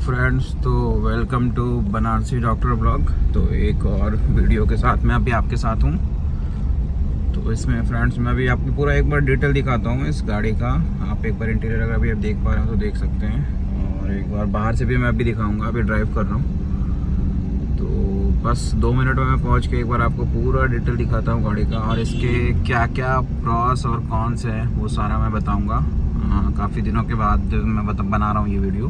Friends, तो welcome to Banarasi doctor blog. तो एक और वीडियो के साथ मैं अभी आपके साथ हूँ। तो इसमें फ्रेंड्स मैं अभी आपको पूरा एक बार डिटेल दिखाता हूँ इस गाड़ी का। आप एक बार इंटीरियर अगर अभी आप देख पा रहे हो तो देख सकते हैं, और एक बार बाहर से भी मैं अभी दिखाऊँगा। अभी ड्राइव कर रहा हूँ तो बस 2 मिनट में मैं पहुँच के एक बार आपको पूरा डिटेल दिखाता हूँ गाड़ी का, और इसके क्या क्या प्रॉस और कॉन्स है वो सारा मैं बताऊँगा। काफ़ी दिनों के बाद मैं बना रहा हूँ ये वीडियो,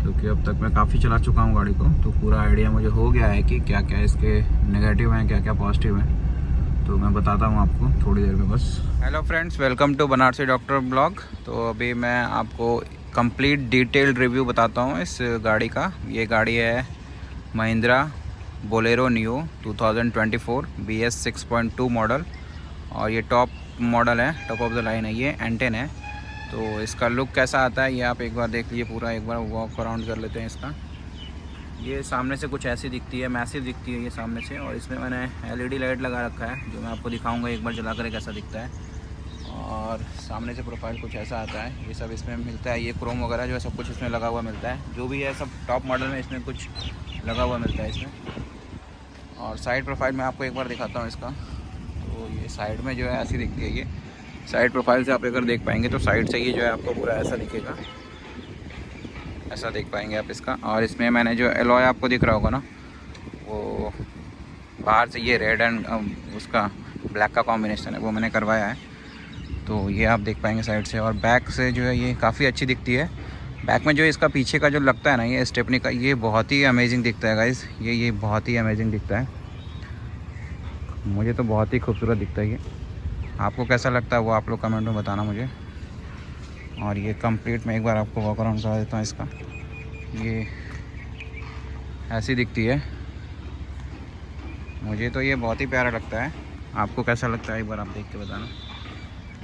क्योंकि अब तक मैं काफ़ी चला चुका हूँ गाड़ी को, तो पूरा आइडिया मुझे हो गया है कि क्या क्या इसके नेगेटिव हैं, क्या क्या पॉजिटिव हैं। तो मैं बताता हूँ आपको थोड़ी देर में बस। Hello friends, welcome to Banarasi doctor blog. तो अभी मैं आपको कंप्लीट डिटेल्ड रिव्यू बताता हूँ इस गाड़ी का। ये गाड़ी है Mahindra Bolero neo 2024 BS 6.2 model, और ये टॉप मॉडल है, टॉप ऑफ द लाइन है, ये N10 है। तो इसका लुक कैसा आता है ये आप एक बार देख लीजिए, पूरा एक बार वॉक अराउंड कर लेते हैं इसका। ये सामने से कुछ ऐसी दिखती है, मैसिव दिखती है ये सामने से, और इसमें मैंने LED लाइट लगा रखा है जो मैं आपको दिखाऊंगा एक बार जला कर कैसा दिखता है। और सामने से प्रोफाइल कुछ ऐसा आता है, ये सब इसमें मिलता है। ये क्रोम वगैरह जो है सब कुछ इसमें लगा हुआ मिलता है, जो भी है सब टॉप मॉडल में इसमें कुछ लगा हुआ मिलता है इसमें। और साइड प्रोफाइल मैं आपको एक बार दिखाता हूँ इसका। तो ये साइड में जो है ऐसी दिखती है, ये साइड प्रोफाइल से आप अगर देख पाएंगे तो साइड से ये जो है आपको पूरा ऐसा दिखेगा, ऐसा देख पाएंगे आप इसका। और इसमें मैंने जो एलॉय आपको दिख रहा होगा ना, वो बाहर से ये रेड एंड उसका ब्लैक का कॉम्बिनेशन है, वो मैंने करवाया है। तो ये आप देख पाएंगे साइड से। और बैक से जो है ये काफ़ी अच्छी दिखती है। बैक में जो इसका पीछे का जो लगता है ना, ये स्टेपनी का, ये बहुत ही अमेजिंग दिखता है गाइस। ये बहुत ही अमेजिंग दिखता है, मुझे तो बहुत ही खूबसूरत दिखता है ये। आपको कैसा लगता है वो आप लोग कमेंट में बताना मुझे। और ये कंप्लीट मैं एक बार आपको वॉक अराउंड करा देता हूँ इसका। ये ऐसी दिखती है, मुझे तो ये बहुत ही प्यारा लगता है। आपको कैसा लगता है एक बार आप देख के बताना।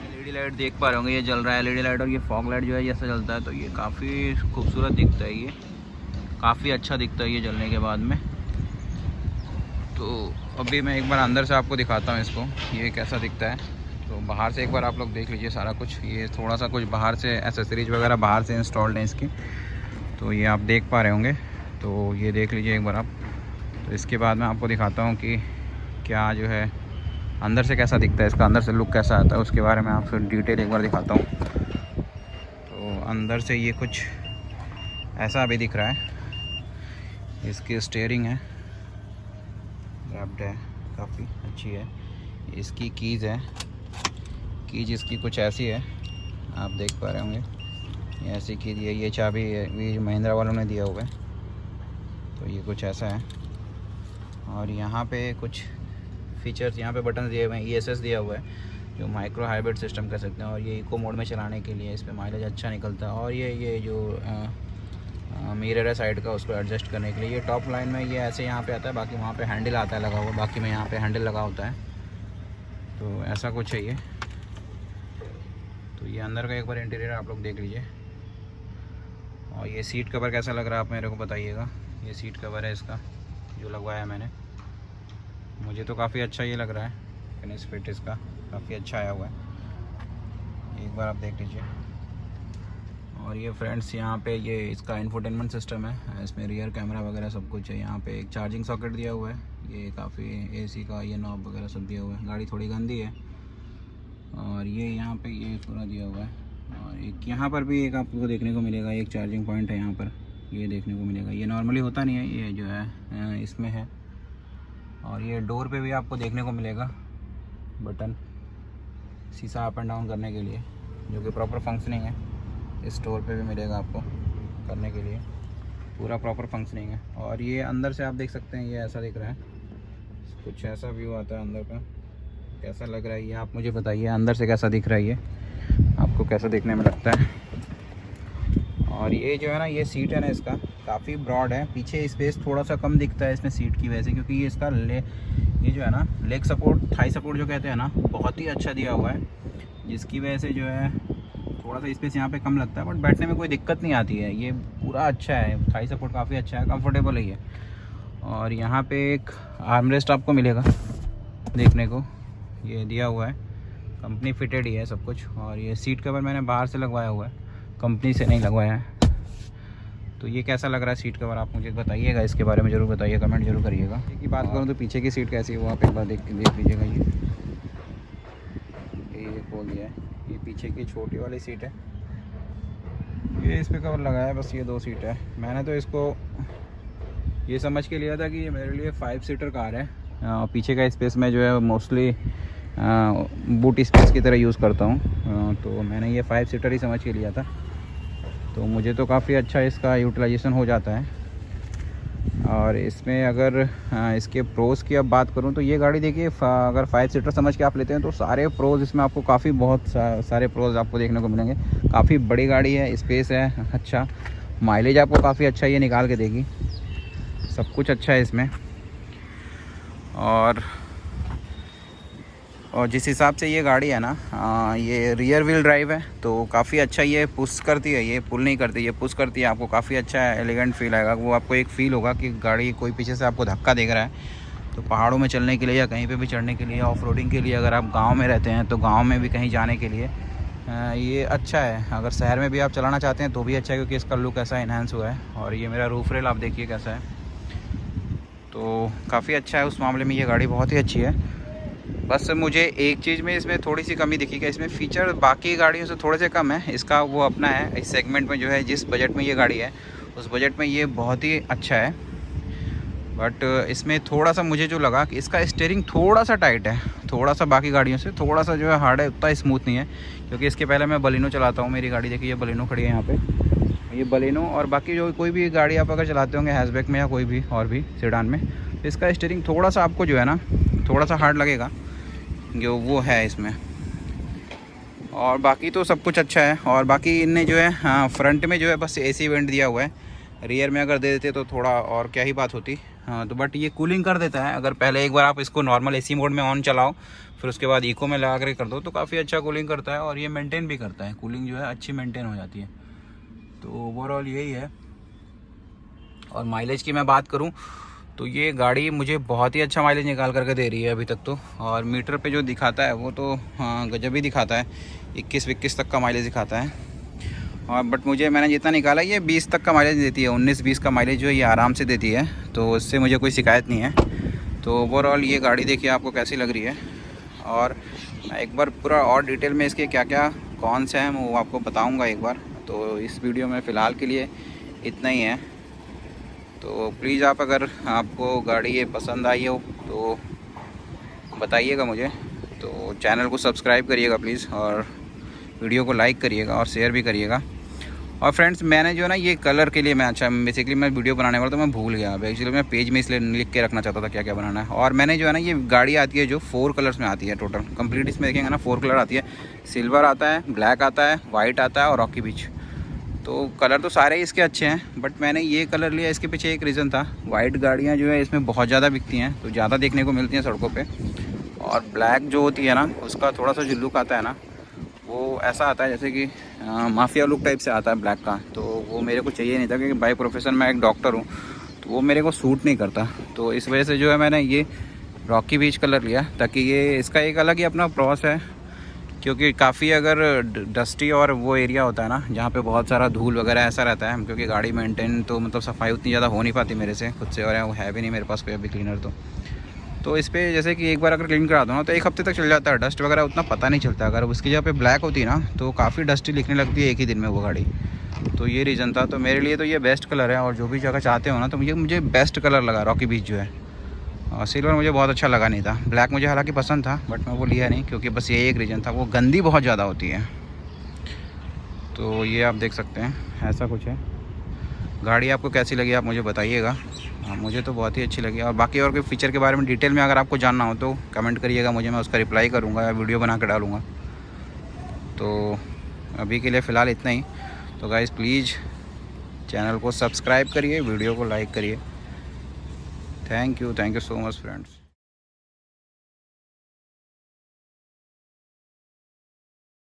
LED लाइट देख पा रहे होंगे, ये जल रहा है LED लाइट, और ये फॉग लाइट जो है जैसा जलता है, तो ये काफ़ी खूबसूरत दिखता है, ये काफ़ी अच्छा दिखता है ये जलने के बाद में। तो अभी मैं एक बार अंदर से आपको दिखाता हूँ इसको, ये कैसा दिखता है। तो बाहर से एक बार आप लोग देख लीजिए सारा कुछ। ये थोड़ा सा कुछ बाहर से एसेसरीज वगैरह बाहर से इंस्टॉल्ड हैं इसकी, तो ये आप देख पा रहे होंगे। तो ये देख लीजिए एक बार आप। तो इसके बाद मैं आपको दिखाता हूँ कि क्या जो है अंदर से कैसा दिखता है, इसका अंदर से लुक कैसा आता है, उसके बारे में आपको डिटेल एक बार दिखाता हूँ। तो अंदर से ये कुछ ऐसा अभी दिख रहा है। इसकी स्टीयरिंग है, रैप्ड है, काफ़ी अच्छी है। इसकी कीज़ है, कीज इसकी कुछ ऐसी है, आप देख पा रहे होंगे, ये ऐसी कीज है। ये चाबी भी महिंद्रा वालों ने दिया हुआ है, तो ये कुछ ऐसा है। और यहाँ पे कुछ फीचर्स, यहाँ पे बटन दिए हुए हैं, ESS दिया हुआ है, जो माइक्रो हाइब्रिड सिस्टम कह सकते हैं। और ये इको मोड में चलाने के लिए इस पर माइलेज अच्छा निकलता है। और ये जो मिरर है साइड का, उसको एडजस्ट करने के लिए ये टॉप लाइन में ये ऐसे यहाँ पे आता है, बाकी वहाँ पे हैंडल आता है लगा हुआ, बाकी में यहाँ पे हैंडल लगा होता है। तो ऐसा कुछ है ये। तो ये अंदर का एक बार इंटीरियर आप लोग देख लीजिए। और ये सीट कवर कैसा लग रहा है आप मेरे को बताइएगा। ये सीट कवर है इसका जो लगवाया है मैंने, मुझे तो काफ़ी अच्छा ये लग रहा है। फिनिश फिट इसका काफ़ी अच्छा आया हुआ है, एक बार आप देख लीजिए। और ये फ्रेंड्स यहाँ पे ये इसका इंफोटेनमेंट सिस्टम है, इसमें रियर कैमरा वगैरह सब कुछ है। यहाँ पे एक चार्जिंग सॉकेट दिया हुआ है, ये काफ़ी AC का ये नॉब वगैरह सब दिया हुआ है। गाड़ी थोड़ी गंदी है। और ये यहाँ पे ये पूरा दिया हुआ है। और एक यहाँ पर भी एक आपको देखने को मिलेगा, एक चार्जिंग पॉइंट है यहाँ पर, ये देखने को मिलेगा। ये नॉर्मली होता नहीं है, ये जो है इसमें है। और ये डोर पे भी आपको देखने को मिलेगा बटन, शीशा अप एंड डाउन करने के लिए, जो कि प्रॉपर फंक्शनिंग है। इस डोर पे भी मिलेगा आपको करने के लिए, पूरा प्रॉपर फंक्शनिंग है। और ये अंदर से आप देख सकते हैं, ये ऐसा दिख रहा है, कुछ ऐसा व्यू आता है अंदर का। कैसा लग रहा है ये आप मुझे बताइए, अंदर से कैसा दिख रहा है ये, आपको कैसा देखने में लगता है। और ये जो है ना, ये सीट है ना इसका काफ़ी ब्रॉड है, पीछे स्पेस थोड़ा सा कम दिखता है इसमें सीट की वजह से, क्योंकि ये इसका ये जो है ना लेग सपोर्ट, थाई सपोर्ट जो कहते हैं ना, बहुत ही अच्छा दिया हुआ है, जिसकी वजह से जो है थोड़ा सा स्पेस यहाँ पे कम लगता है, बट बैठने में कोई दिक्कत नहीं आती है। ये पूरा अच्छा है, थाई सपोर्ट काफ़ी अच्छा है, कंफर्टेबल है ये। और यहाँ पे एक आर्मरेस्ट आपको मिलेगा देखने को, ये दिया हुआ है, कंपनी फिटेड ही है सब कुछ। और ये सीट कवर मैंने बाहर से लगवाया हुआ है, कंपनी से नहीं लगवाया है। तो ये कैसा लग रहा है सीट कवर, आप मुझे बताइएगा, इसके बारे में ज़रूर बताइए, कमेंट जरूर करिएगा। पीछे की बात करूँ तो पीछे की सीट कैसी है वो आप एक बार देख लीजिएगा। ये खोल दिया है, ये पीछे की छोटी वाली सीट है, ये इस पर कवर लगाया है, बस ये 2 सीट है। मैंने तो इसको ये समझ के लिया था कि ये मेरे लिए 5 सीटर कार है। पीछे का स्पेस में जो है मोस्टली बूट स्पेस की तरह यूज़ करता हूँ, तो मैंने ये 5 सीटर ही समझ के लिया था। तो मुझे तो काफ़ी अच्छा इसका यूटिलाइजेशन हो जाता है। और इसमें अगर इसके प्रोज़ की अब बात करूं तो ये गाड़ी देखिए, अगर 5 सीटर समझ के आप लेते हैं तो सारे प्रोज़ इसमें आपको काफ़ी बहुत सारे प्रोज़ आपको देखने को मिलेंगे। काफ़ी बड़ी गाड़ी है, स्पेस है अच्छा, माइलेज आपको काफ़ी अच्छा ये निकाल के देगी, सब कुछ अच्छा है इसमें। और जिस हिसाब से ये गाड़ी है ना, ये रियर व्हील ड्राइव है तो काफ़ी अच्छा ये पुश करती है, ये पुल नहीं करती, ये पुश करती है। आपको काफ़ी अच्छा एलिगेंट फील आएगा, वो आपको एक फ़ील होगा कि गाड़ी कोई पीछे से आपको धक्का देख रहा है। तो पहाड़ों में चलने के लिए या कहीं पे भी चढ़ने के लिए, ऑफ रोडिंग के लिए, अगर आप गांव में रहते हैं तो गांव में भी कहीं जाने के लिए ये अच्छा है। अगर शहर में भी आप चलाना चाहते हैं तो भी अच्छा है, क्योंकि इसका लुक ऐसा इन्हांस हुआ है। और ये मेरा रूफ रेल आप देखिए कैसा है, तो काफ़ी अच्छा है। उस मामले में ये गाड़ी बहुत ही अच्छी है। बस मुझे एक चीज़ में इसमें थोड़ी सी कमी दिखी कि इसमें फ़ीचर बाकी गाड़ियों से थोड़े से कम है। इसका वो अपना है, इस सेगमेंट में जो है, जिस बजट में ये गाड़ी है उस बजट में ये बहुत ही अच्छा है। बट इसमें थोड़ा सा मुझे जो लगा कि इसका स्टीयरिंग थोड़ा सा टाइट है, थोड़ा सा बाकी गाड़ियों से थोड़ा सा जो है हार्ड है, उतना स्मूथ नहीं है। क्योंकि इसके पहले मैं बलिनो चलाता हूँ, मेरी गाड़ी देखिए, ये बलिनो खड़ी है यहाँ पे, ये बलिनो। और बाकी जो कोई भी गाड़ी आप अगर चलाते होंगे हैचबैक में या कोई भी और भी सेडान में, तो इसका स्टीयरिंग थोड़ा सा आपको जो है ना थोड़ा सा हार्ड लगेगा, जो वो है इसमें। और बाकी तो सब कुछ अच्छा है। और बाकी इनने जो है फ्रंट में जो है बस एसी वेंट दिया हुआ है, रियर में अगर दे देते तो थोड़ा और क्या ही बात होती। तो बट ये कूलिंग कर देता है। अगर पहले एक बार आप इसको नॉर्मल एसी मोड में ऑन चलाओ, फिर उसके बाद इको में लगा कर दो, तो काफ़ी अच्छा कूलिंग करता है। और ये मेंटेन भी करता है, कूलिंग जो है अच्छी मेंटेन हो जाती है। तो ओवरऑल यही है। और माइलेज की मैं बात करूँ तो ये गाड़ी मुझे बहुत ही अच्छा माइलेज निकाल करके दे रही है अभी तक तो। और मीटर पे जो दिखाता है वो तो गजब ही दिखाता है, 21-21 तक का माइलेज दिखाता है। और बट मैंने जितना निकाला ये 20 तक का माइलेज देती है, 19-20 का माइलेज जो है ये आराम से देती है, तो इससे मुझे कोई शिकायत नहीं है। तो ओवरऑल ये गाड़ी देखिए आपको कैसी लग रही है। और मैं एक बार पूरा और डिटेल में इसके क्या क्या कौन से हैं वो आपको बताऊँगा एक बार। तो इस वीडियो में फ़िलहाल के लिए इतना ही है। तो प्लीज़ आप, अगर आपको गाड़ी ये पसंद आई हो तो बताइएगा मुझे। तो चैनल को सब्सक्राइब करिएगा प्लीज़, और वीडियो को लाइक करिएगा और शेयर भी करिएगा। और फ्रेंड्स, मैंने जो है ना ये कलर के लिए बेसिकली मैं वीडियो बनाने वाला तो मैं भूल गया। एक्चुअली मैं पेज में इसलिए लिख के रखना चाहता था क्या क्या बनाना है। और मैंने जो है ना ये गाड़ी आती है जो 4 कलर्स में आती है टोटल कंप्लीट। इसमें देखेंगे ना 4 कलर आती है, सिल्वर आता है, ब्लैक आता है, वाइट आता है और रॉकी बीच। तो कलर तो सारे ही इसके अच्छे हैं, बट मैंने ये कलर लिया, इसके पीछे एक रीज़न था। वाइट गाड़ियाँ जो है इसमें बहुत ज़्यादा बिकती हैं, तो ज़्यादा देखने को मिलती हैं सड़कों पे। और ब्लैक जो होती है ना उसका थोड़ा सा जो लुक आता है ना वो ऐसा आता है जैसे कि माफिया लुक टाइप से आता है ब्लैक का। तो वो मेरे को चाहिए नहीं था, क्योंकि बाय प्रोफेशन मैं एक डॉक्टर हूँ, तो वो मेरे को सूट नहीं करता। तो इस वजह से जो है मैंने ये रॉकी बीच कलर लिया, ताकि ये इसका एक अलग ही अपना प्रॉस है। क्योंकि काफ़ी अगर डस्टी और वो एरिया होता है ना जहाँ पे बहुत सारा धूल वगैरह ऐसा रहता है, क्योंकि गाड़ी मेंटेन तो मतलब सफाई उतनी ज़्यादा हो नहीं पाती मेरे से खुद से, और वो है भी नहीं मेरे पास कोई अभी क्लीनर। तो इस पर जैसे कि एक बार अगर क्लीन करा दो ना तो 1 हफ्ते तक चल जाता है, डस्ट वगैरह उतना पता नहीं चलता। अगर उसकी जगह पे ब्लैक होती है ना तो काफ़ी डस्टी लिखने लगती है एक ही दिन में वो गाड़ी। तो ये रीज़न था। तो मेरे लिए तो ये बेस्ट कलर है। और जो भी जगह चाहते हो ना तो मुझे बेस्ट कलर लगा रॉकी बीच जो है। और सिल्वर मुझे बहुत अच्छा लगा नहीं था, ब्लैक मुझे हालांकि पसंद था, बट मैं वो लिया नहीं, क्योंकि बस ये एक रीज़न था, वो गंदी बहुत ज़्यादा होती है। तो ये आप देख सकते हैं ऐसा कुछ है। गाड़ी आपको कैसी लगी आप मुझे बताइएगा। मुझे तो बहुत ही अच्छी लगी। और बाकी और कोई फ़ीचर के बारे में डिटेल में अगर आपको जानना हो तो कमेंट करिएगा मुझे, मैं उसका रिप्लाई करूँगा या वीडियो बना कर डालूँगा। तो अभी के लिए फ़िलहाल इतना ही। तो गाइस प्लीज़ चैनल को सब्सक्राइब करिए, वीडियो को लाइक करिए। Thank you so much friends.